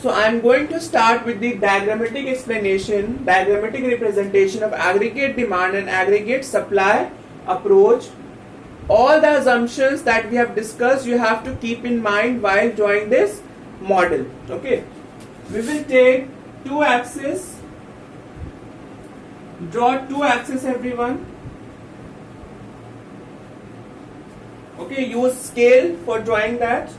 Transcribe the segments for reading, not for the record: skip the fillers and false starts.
So I am going to start with the diagrammatic explanation, diagrammatic representation of aggregate demand and aggregate supply approach. All the assumptions that we have discussed you have to keep in mind while drawing this model. Okay, we will take two axes, draw two axes everyone. Okay, use scale for drawing that.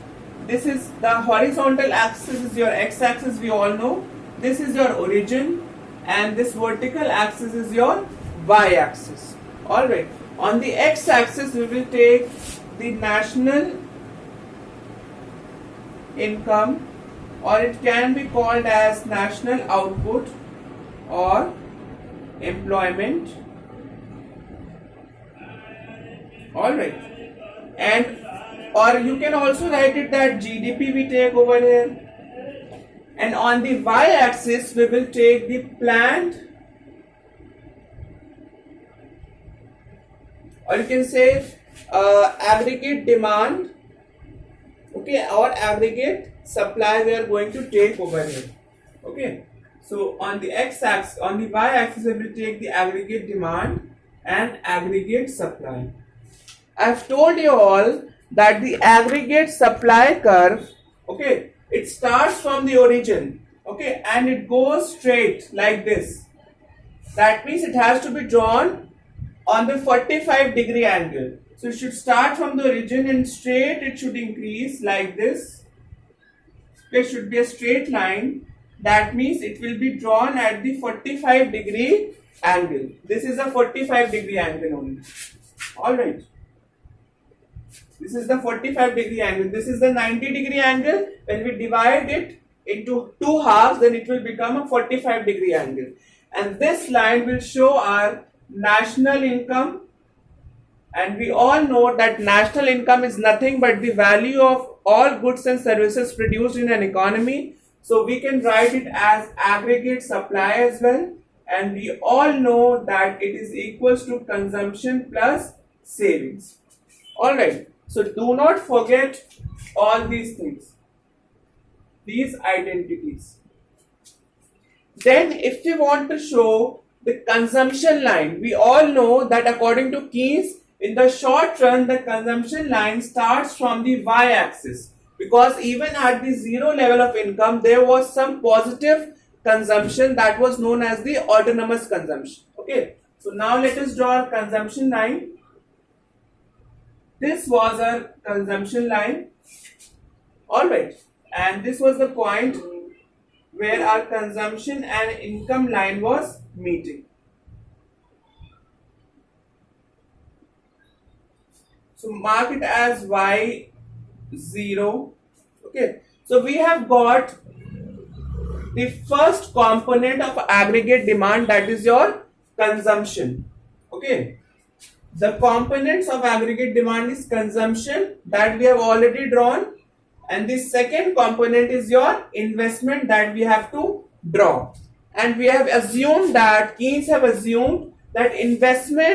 This is the horizontal axis, is your x-axis, we all know. This is your origin and this vertical axis is your y-axis. Alright, on the x-axis we will take the national income, or it can be called as national output or employment. Alright, and or you can also write it that GDP we take over here, and on the y-axis we will take the planned, or you can say aggregate demand, okay, or aggregate supply we are going to take over here. Okay, so on the x-axis, on the y-axis we will take the aggregate demand and aggregate supply. I've told you all that the aggregate supply curve, okay, it starts from the origin, okay, and it goes straight like this. That means it has to be drawn on the 45-degree angle. So it should start from the origin and straight it should increase like this. There should be a straight line. That means it will be drawn at the 45-degree angle. This is a 45-degree angle only. Alright. This is the 45-degree angle. This is the 90-degree angle. When we divide it into two halves, then it will become a 45-degree angle. And this line will show our national income. And we all know that national income is nothing but the value of all goods and services produced in an economy. So we can write it as aggregate supply as well. And we all know that it is equals to consumption plus savings. Alright. So do not forget all these things, these identities. Then if we want to show the consumption line, we all know that according to Keynes, in the short run the consumption line starts from the y-axis, because even at the zero level of income there was some positive consumption that was known as the autonomous consumption. Okay, so now let us draw our consumption line. This was our consumption line, alright, and this was the point where our consumption and income line was meeting. So mark it as Y0. Okay, so we have got the first component of aggregate demand, that is your consumption. Okay. The components of aggregate demand is consumption, that we have already drawn, and the second component is your investment that we have to draw. And we have assumed that, Keynes have assumed that investment